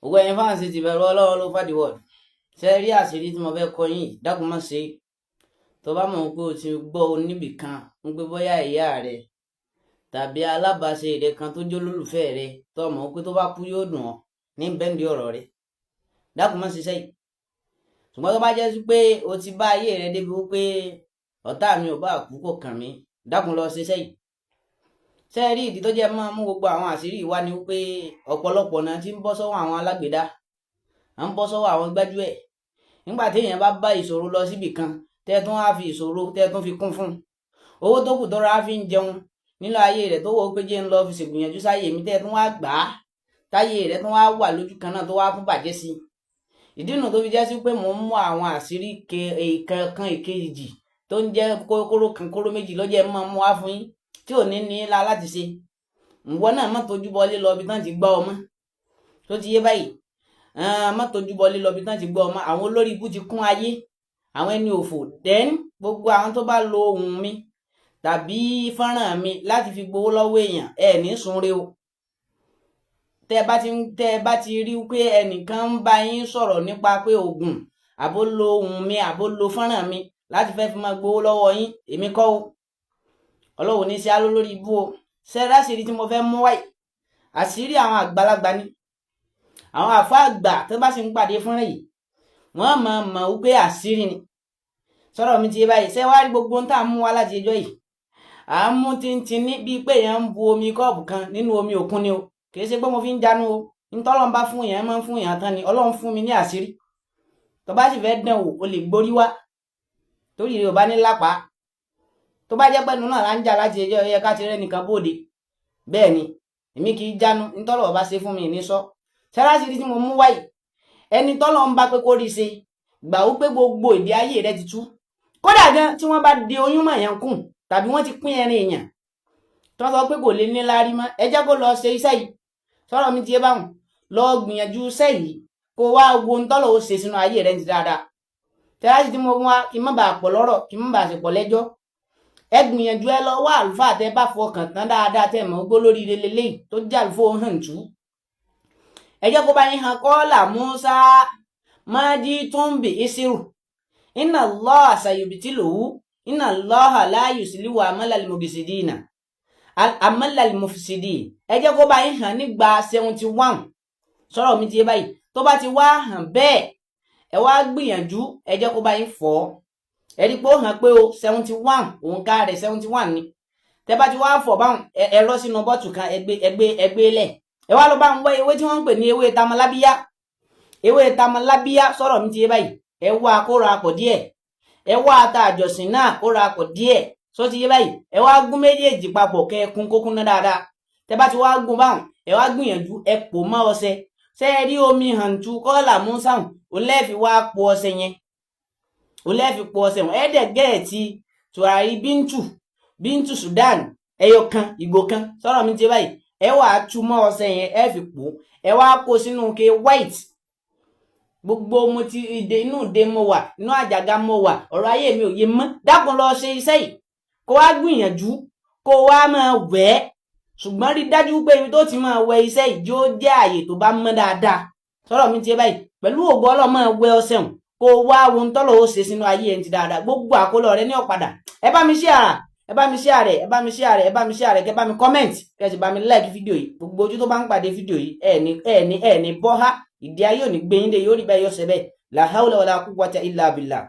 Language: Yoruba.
Gbogbo ẹ̀yin fáǹsì ti bẹ̀rù Ọlọ́run ló fàdí wọ̀d. Ṣé rí àṣírí tí mo fẹ́ kọ́ yín dákun má ṣe. Tó bá mọ̀ pé o ti gbọ́ oníbì kan ń pé bóyá ìyá rẹ̀ tàbí alábàáṣe rẹ̀ kan tó jẹ́ olólùfẹ́ rẹ̀ tó mọ̀ pé tó bá kú yóò dùn ọ́ ní bẹ́ńdì ọ̀rọ̀ rẹ̀. Dákun má ṣe sẹ́yìn. Ṣùgbọ́n tó bá jẹ́ pé o ti bá ayé rẹ̀ débi wípé ọ̀tá mi ò bá kú kò kàn mí, dákun lọ ṣe sẹ́yìn. Ṣé rí ìdí tó jẹ́ máa mú gbogbo àwọn àṣírí wá ni wípé ọ̀pọ̀lọpọ̀ náà ti ń bọ́ sọ́wọ́ àwọn alágbèdá, à ń bọ́ sọ́wọ́ àwọn gbájúẹ̀. Nígbà tí èèyàn bá ìṣòro lọ síbì kan tẹ́tún á fi ìṣòro tẹ́tún fi kún fún owó tó kù tọ́ra á fi ń jẹun nínú ayé rẹ̀ tó wọ́ pé jẹ́ ń lọ fi ṣègbìyànjú sáyé mi tẹ́tún wá gbà á táyé rẹ̀ tún wá wà lójú kan náà tó wá tún bàjẹ́ sí. Ìdí nù tó fi jẹ́ sí pé mò ń mú àwọn àṣírí kan ìkejì tó ń jẹ́ kóró kan kóró méjì lọ́jọ́ máa mú wá fún yín tí ò ní ní la láti ṣe. Ìwọ náà má tójú bọlé lọ bí tán ti gbọ́ ọmọ tó ti yé báyìí. Má tójú bọlé lọ bí tán ti gbọ́ ọmọ. Àwọn olórí ibú ti kún ayé, àwọn ẹni òfò. Then gbogbo àwọn tó bá lo ohùn mi tàbí fọ́nrán mi láti fi gbowó lọ́wọ́ èèyàn ẹ ní sunre o. Tẹ́ bá ti rí pé ẹnìkan ń bá yín sọ̀rọ̀ nípa pé oògùn àbó lo ohùn mi àbó lo fọ́nrán mi láti fẹ́ fi máa gbowó lọ́wọ́ yín, èmi kọ́ o. Ọlọ́run ní sí á lórí ibú o. Ṣẹ́rá àṣírí tí mo fẹ́ mú wáyé àṣírí àwọn àgbàlagbà ni. Àwọn àfá àgbà tó bá sì ń pàdé fúnra yìí wọ́n mọ̀ wípé àṣírí ni. Sọ̀rọ̀ mi ti yé báyìí. Ṣé wá rí gbogbo ohun tá à ń mú wá láti ẹjọ́ yìí, à ń mú tintin ní bíi pé èèyàn ń bu omi kọ́ọ̀bù kan nínú omi òkun ni o. Kì í ṣe pé mo fi ń jánu o. Ntọ́lọ́run bá fún èèyàn máa ń fún èèyàn tán ni. Ọlọ́run fún mi ní àṣírí. Tó bá sì fẹ́ dán wò o lè gborí wá torí rẹ̀ ò bá ní lápá. Tó bá jẹ́ pẹ́nu náà là ń jà láti ẹjọ́ yẹ ká ti rẹ́ nìkan bóde. Bẹ́ẹ̀ ni èmi kì í jánu ntọ́lọ́run bá ṣe fún mi ní sọ. Ṣẹ́rá àṣírí tí mo mú wáyé ẹni tọ́lọ́run bá pé kó rí ṣe gbà ó pé gbogbo ìdí ayé rẹ ti tú. Kódà gan tí wọ́n bá de oyún mọ̀ yẹn kùn tàbí wọ́n ti pín ẹrin èèyàn tó sọ pé kò lè ní lárí mọ́, ẹ jẹ́ kó lọ ṣe iṣẹ́ yìí. Sọ̀rọ̀ mi ti yé báwọn. Lọ gbìyànjú iṣẹ́ yìí kó wá wo ntọ́lọ́run ó ṣe sínú ayé rẹ ti dáadáa. Ṣẹ́rá àṣírí tí mo mú wá kí n má bàa pọ̀ lọ́rọ̀ kí n má bàa ṣe pọ̀ lẹ́jọ́. Ẹ gbìyànjú ẹ lọ wá àlùfáà tẹ́ bá fọkàn tán dáadáa tẹ́ mọ̀ gbó lórí lélẹ́yìí tó jẹ́ àlùfáà hàn tú. Ẹ jẹ́ kó bá yín hàn kọ́là Musa májí tún bì ísírù inna Allaha sayubtiluhu inna Allaha la yuslihu amalal mufsidin. Ẹ jẹ́ kó bá yín hàn nígbà 71. Sọ̀rọ̀ mi ti yé báyìí. Tó bá ti wá hàn bẹ́ẹ̀ ẹ wá gbìyànjú ẹ jẹ́ kó bá yín fọ́. Ẹ rí pé ó hàn pé o 71 òǹkà rẹ̀ 71 ni. Tẹ́ bá ti wá fọ̀ báwọn ẹ rọ́ sínú bọ́ọ̀tù kan ẹgbẹ́ lẹ̀. Ẹ wá lọ bá ń wá ewé tí wọ́n ń pè ní ewé tamalábíyá. Ewé tamalábíyá sọ̀rọ̀ mi ti yé báyìí. Ẹ wá kó ra pọ̀ díẹ̀. Ẹ wá ata àjọsìn náà kó ra pọ̀ díẹ̀. Sọ ti yé báyìí. Ẹ wá gún méjèèjì papọ̀ kẹ́ kún kókún náà dáadáa. Tẹ́ bá ti wá gún báwọn ẹ wá gbìyànjú ẹ pò mọ́ ọṣẹ. Ṣé ẹ rí omi hàntú kọ́là Musa ò lẹ́ẹ̀fi wá po ọṣẹ yẹn. Ò lẹ́ẹ̀fi po ọṣẹ wọn. Ẹ dẹ̀ gẹ̀ẹ́tì tùràrí bíntù Sudan ẹyọ kan ìgò kan. Sọ̀rọ̀ mi ti yé báyìí. Ẹ wá tú mọ́ ọṣẹ yẹn ẹ fi pò. Ẹ wá kó sínú ke white. Gbogbo mo ti inú ìdè mo wà inú àjàgà mo wà ọ̀rọ̀ ayé mi ò yé mọ́. Dákun lọ ṣe iṣẹ́ yìí kó wá gbìyànjú kó wá máa wẹ̀ ẹ́. Ṣùgbọ́n rí dájú pé ibi tó ti máa wẹ iṣẹ́ yìí yóò jẹ́ àyè tó bá mọ́ dáadáa. Sọ̀rọ̀ mi ti yé báyìí. Pẹ̀lú ògo Ọlọ́run máa wẹ ọṣẹ hùn kó wá wo ntọ́lọ́run ó ṣe sínú ayé ẹni ti dáadáa. Gbogbo àkólọ rẹ ní ọ̀padà. Ẹ bá mi share, ẹ bá mi share, ẹ bá mi share, ẹ bá mi share, kẹ bá mi comment, kẹ sì bá mi like fídíò yìí. Gbogbo ojú tó bá ń pàdé fídíò yìí ẹ ní bọ́há ìdí ayé ò ní gbé yín dé yóò rí bẹ́ẹ̀ yóò ṣe bẹ́ẹ̀. La hawla wala quwwata illa billah.